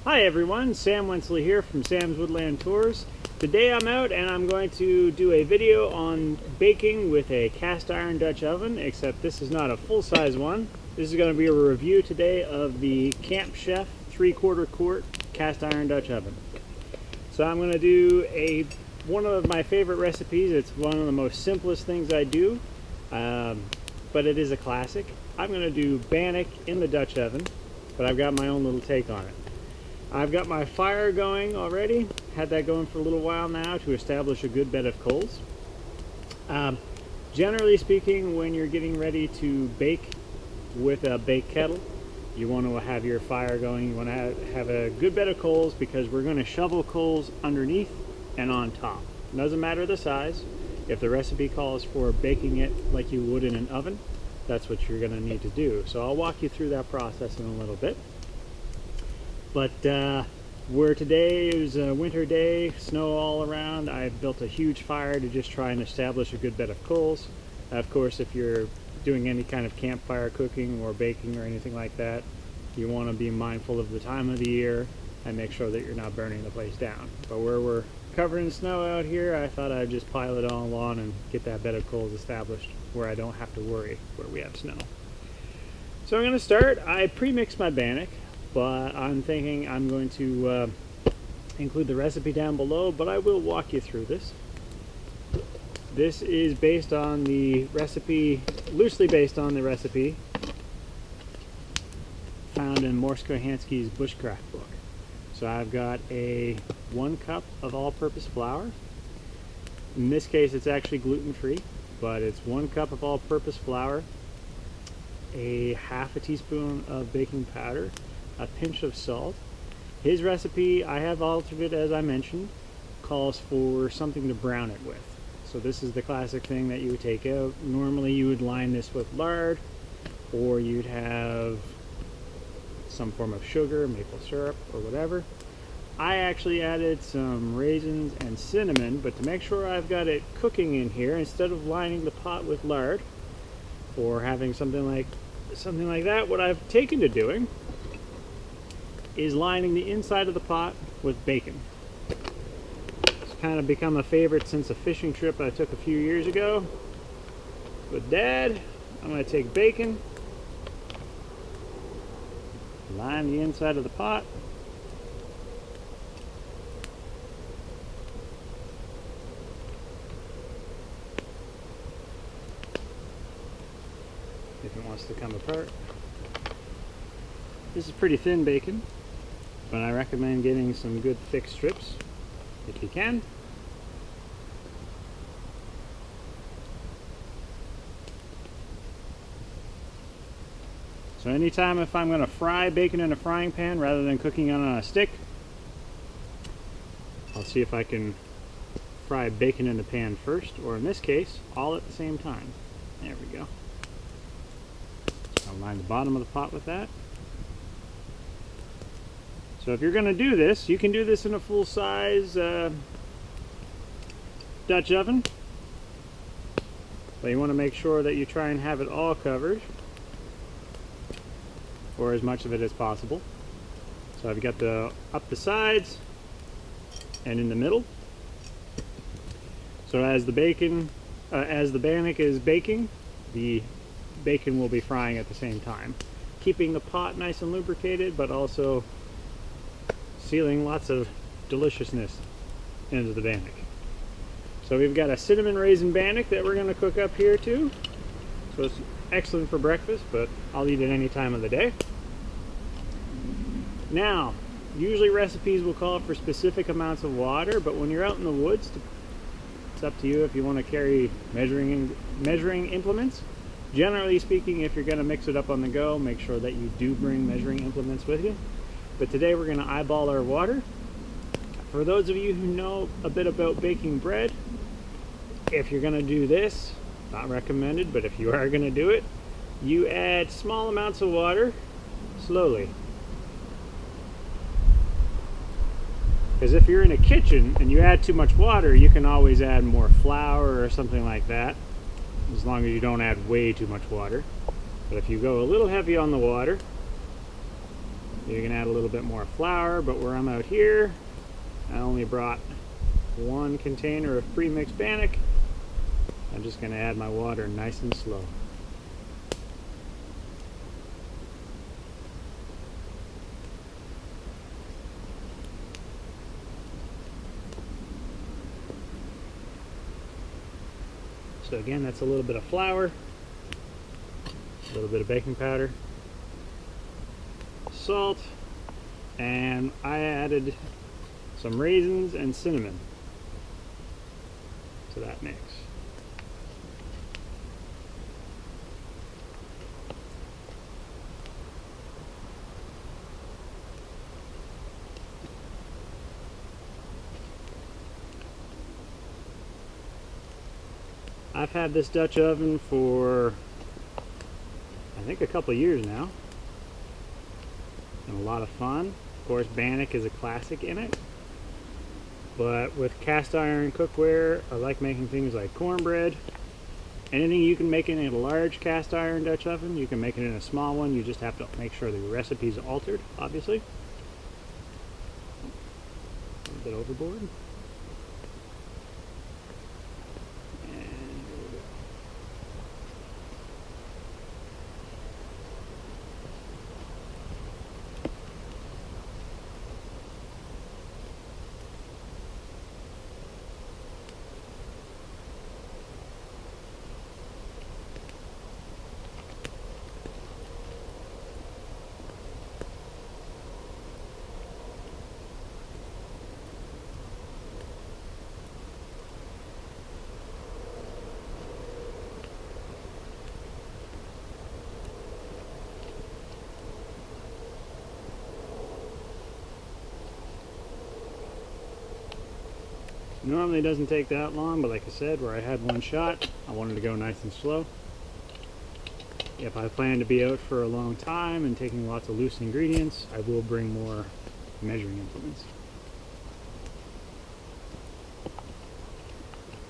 Hi everyone, Sam Wensley here from Sam's Woodland Tours. Today I'm out and I'm going to do a video on baking with a cast iron Dutch oven, except this is not a full-size one. This is going to be a review today of the Camp Chef 3/4 quart cast iron Dutch oven. So I'm going to do one of my favorite recipes. It's one of the most simplest things I do, but it is a classic. I'm going to do Bannock in the Dutch oven, but I've got my own little take on it. I've got my fire going already, had that going for a little while now to establish a good bed of coals. Generally speaking, when you're getting ready to bake with a bake kettle, you want to have your fire going, you want to have a good bed of coals, because we're going to shovel coals underneath and on top. It doesn't matter the size. If the recipe calls for baking it like you would in an oven, that's what you're going to need to do. So I'll walk you through that process in a little bit. But where today is a winter day, snow all around, I've built a huge fire to just try and establish a good bed of coals. Of course, if you're doing any kind of campfire cooking or baking or anything like that, you want to be mindful of the time of the year and make sure that you're not burning the place down. But where we're covered in snow out here, I thought I'd just pile it all on and get that bed of coals established where I don't have to worry where we have snow. So I'm going to start. I pre-mixed my Bannock, but I'm thinking I'm going to include the recipe down below, but I will walk you through this. This is based on the recipe, loosely based on the recipe found in Morse Kohansky's Bushcraft book. So I've got 1 cup of all-purpose flour. In this case it's actually gluten-free, but it's 1 cup of all-purpose flour, a half a teaspoon of baking powder, a pinch of salt. His recipe, I have altered it as I mentioned, calls for something to brown it with. So this is the classic thing that you would take out. Normally you would line this with lard, or you'd have some form of sugar, maple syrup, or whatever. I actually added some raisins and cinnamon, but to make sure I've got it cooking in here, instead of lining the pot with lard or having something like that, what I've taken to doing is lining the inside of the pot with bacon. It's kind of become a favorite since a fishing trip I took a few years ago with Dad. I'm going to take bacon, line the inside of the pot, if it wants to come apart. This is pretty thin bacon, but I recommend getting some good thick strips if you can. So anytime if I'm going to fry bacon in a frying pan rather than cooking it on a stick, I'll see if I can fry bacon in the pan first, or in this case, all at the same time. There we go. I'll line the bottom of the pot with that. So if you're going to do this, you can do this in a full-size Dutch oven, but you want to make sure that you try and have it all covered, or as much of it as possible. So I've got up the sides and in the middle. So as the Bannock is baking, the bacon will be frying at the same time, keeping the pot nice and lubricated, but also sealing lots of deliciousness into the Bannock. So we've got a cinnamon raisin Bannock that we're going to cook up here too. So it's excellent for breakfast, but I'll eat it any time of the day. Now, usually recipes will call for specific amounts of water, but when you're out in the woods, it's up to you if you want to carry measuring implements. Generally speaking, if you're going to mix it up on the go, make sure that you do bring measuring implements with you. But today we're going to eyeball our water. For those of you who know a bit about baking bread, if you're going to do this, not recommended, but if you are going to do it, you add small amounts of water slowly. Because if you're in a kitchen and you add too much water, you can always add more flour or something like that, as long as you don't add way too much water. But if you go a little heavy on the water, you're gonna add a little bit more flour, but where I'm out here, I only brought 1 container of pre-mixed Bannock. I'm just gonna add my water nice and slow. So again, that's a little bit of flour, a little bit of baking powder, salt, and I added some raisins and cinnamon to that mix. I've had this Dutch oven for I think a couple years now, and a lot of fun. Of course, Bannock is a classic in it, but with cast iron cookware, I like making things like cornbread. Anything you can make it in a large cast iron Dutch oven, you can make it in a small one. You just have to make sure the recipe's altered, obviously. A little bit overboard. Normally it doesn't take that long, but like I said, where I had 1 shot, I wanted to go nice and slow. If I plan to be out for a long time and taking lots of loose ingredients, I will bring more measuring implements.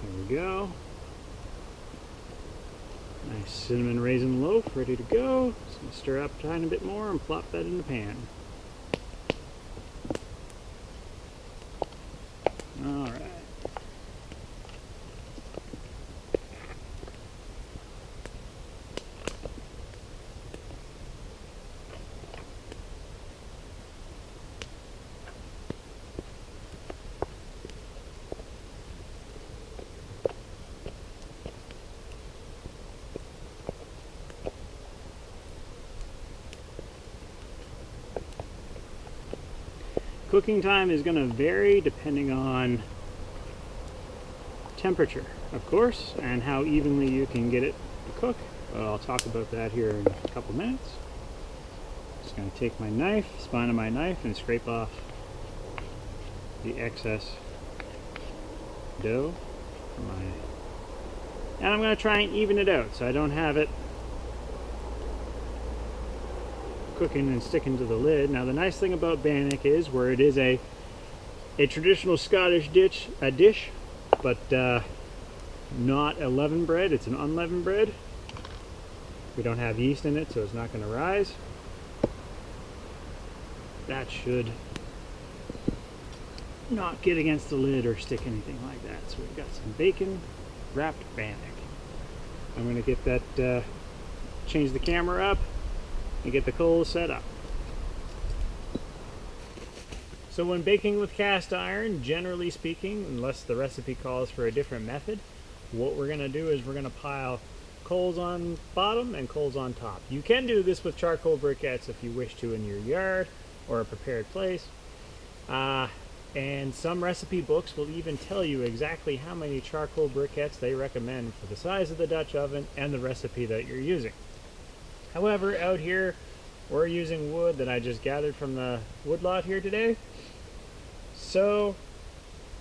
There we go. Nice cinnamon raisin loaf ready to go. Just gonna stir up a tiny bit more and plop that in the pan. Alright. Cooking time is going to vary depending on temperature, of course, and how evenly you can get it to cook. I'll talk about that here in a couple minutes. Just going to take my knife, spine of my knife, and scrape off the excess dough. And I'm going to try and even it out so I don't have it cooking and sticking to the lid. Now the nice thing about Bannock is where it is a traditional Scottish dish, but not a leavened bread. It's an unleavened bread. We don't have yeast in it, so it's not going to rise. That should not get against the lid or stick anything like that. So we've got some bacon wrapped Bannock. I'm going to get that, change the camera up and get the coals set up. So when baking with cast iron, generally speaking, unless the recipe calls for a different method, what we're going to do is we're going to pile coals on bottom and coals on top. You can do this with charcoal briquettes if you wish to in your yard or a prepared place. And some recipe books will even tell you exactly how many charcoal briquettes they recommend for the size of the Dutch oven and the recipe that you're using. However, out here, we're using wood that I just gathered from the woodlot here today. So,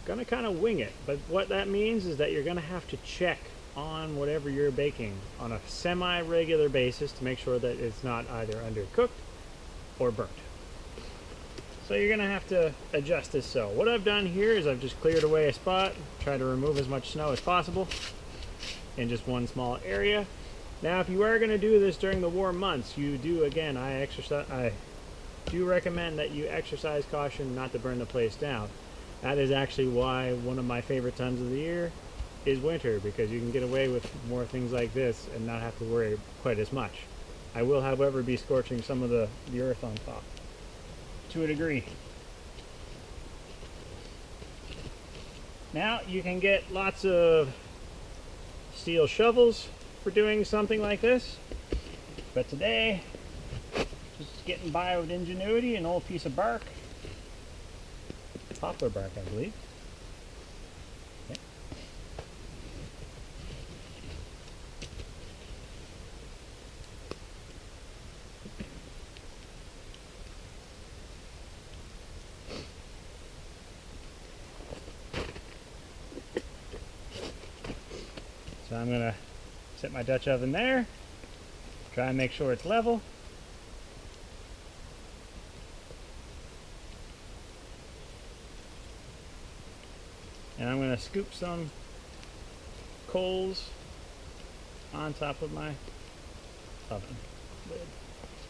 gonna kind of wing it. But what that means is that you're gonna have to check on whatever you're baking on a semi-regular basis to make sure that it's not either undercooked or burnt. So you're gonna have to adjust this. So what I've done here is I've just cleared away a spot, try to remove as much snow as possible in just one small area. Now, if you are going to do this during the warm months, you do, again, I do recommend that you exercise caution not to burn the place down. That is actually why one of my favorite times of the year is winter, because you can get away with more things like this and not have to worry quite as much. I will, however, be scorching some of the earth on top to a degree. Now you can get lots of steel shovels for doing something like this, but today just getting by with ingenuity, an old piece of bark, poplar bark I believe. Okay. So I'm going to set my Dutch oven there, try and make sure it's level. And I'm going to scoop some coals on top of my oven lid.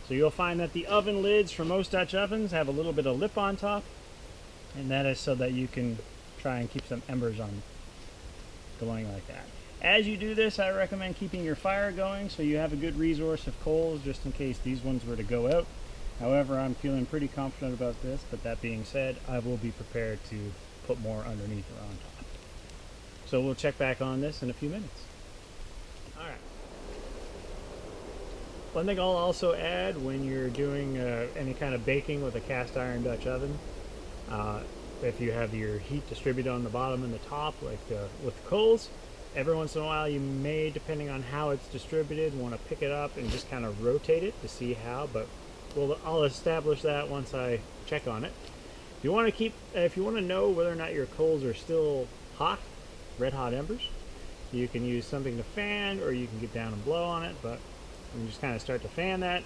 So you'll find that the oven lids for most Dutch ovens have a little bit of lip on top, and that is so that you can try and keep some embers on going like that. As you do this, I recommend keeping your fire going so you have a good resource of coals just in case these ones were to go out. However, I'm feeling pretty confident about this, but that being said, I will be prepared to put more underneath or on top. So we'll check back on this in a few minutes. Alright. One thing I'll also add when you're doing any kind of baking with a cast iron Dutch oven, if you have your heat distributed on the bottom and the top, like with the coals, every once in a while you may, depending on how it's distributed, want to pick it up and just kind of rotate it to see how, but I'll establish that once I check on it. If you want to know whether or not your coals are still hot, red hot embers, you can use something to fan, or you can get down and blow on it, but we can just kind of start to fan that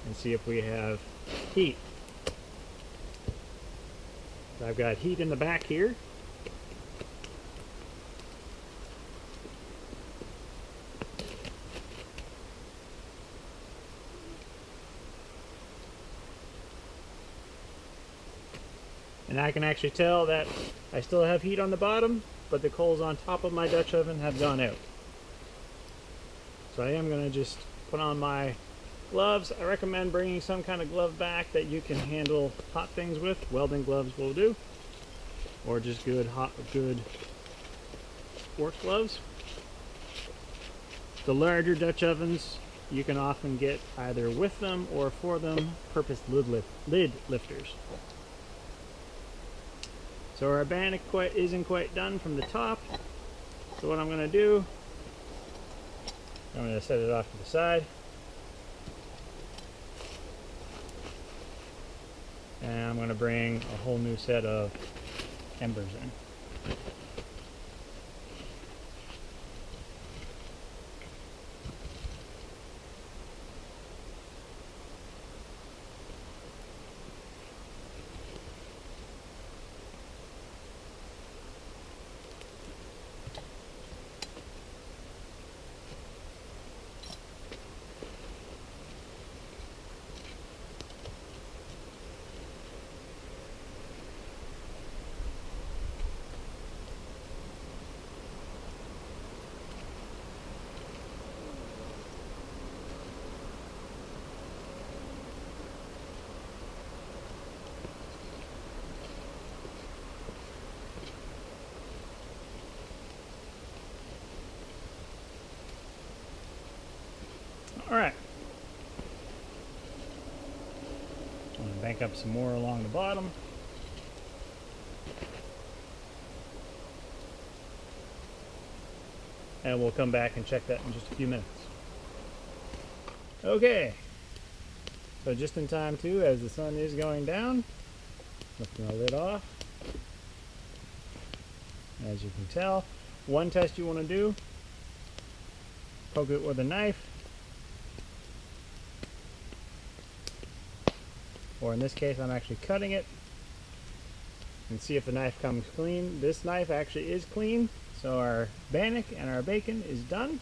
and see if we have heat. So I've got heat in the back here. And I can actually tell that I still have heat on the bottom, but the coals on top of my Dutch oven have gone out. So I am going to just put on my gloves. I recommend bringing some kind of glove back that you can handle hot things with. Welding gloves will do, or just good work gloves. The larger Dutch ovens, you can often get either with them or for them purpose lid lifters. So our Bannock isn't quite done from the top. So what I'm going to do, I'm going to set it off to the side. And I'm going to bring a whole new set of embers in. Alright. I'm going to bank up some more along the bottom. And we'll come back and check that in just a few minutes. Okay. So just in time too, as the sun is going down, lifting the lid off. As you can tell, one test you want to do, poke it with a knife, or in this case I'm actually cutting it, and see if the knife comes clean. This knife actually is clean, so our Bannock and our bacon is done.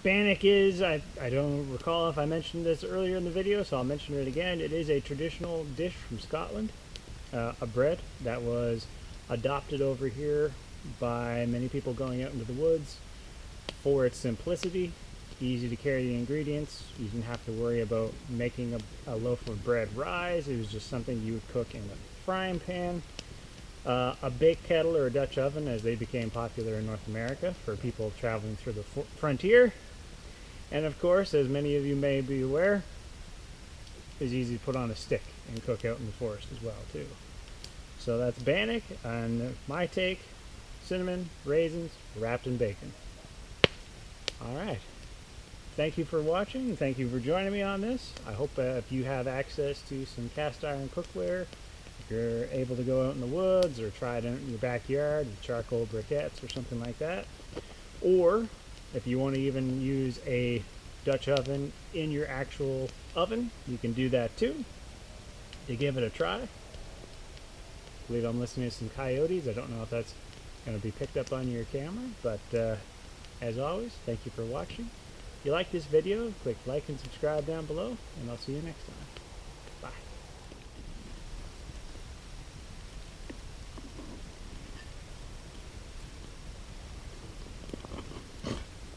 Bannock is, I don't recall if I mentioned this earlier in the video, so I'll mention it again. It is a traditional dish from Scotland, a bread that was adopted over here by many people going out into the woods for its simplicity, easy to carry the ingredients. You didn't have to worry about making a loaf of bread rise. It was just something you would cook in a frying pan. A bake kettle or a Dutch oven, as they became popular in North America for people traveling through the frontier. And of course, as many of you may be aware, is easy to put on a stick and cook out in the forest as well too. So that's bannock, and my take: cinnamon, raisins, wrapped in bacon. All right. Thank you for watching. Thank you for joining me on this. I hope if you have access to some cast iron cookware, if you're able to go out in the woods or try it in your backyard with charcoal briquettes or something like that, or if you want to even use a Dutch oven in your actual oven, you can do that too. To give it a try. I believe I'm listening to some coyotes. I don't know if that's going to be picked up on your camera, but as always, thank you for watching. If you like this video, click like and subscribe down below, and I'll see you next time.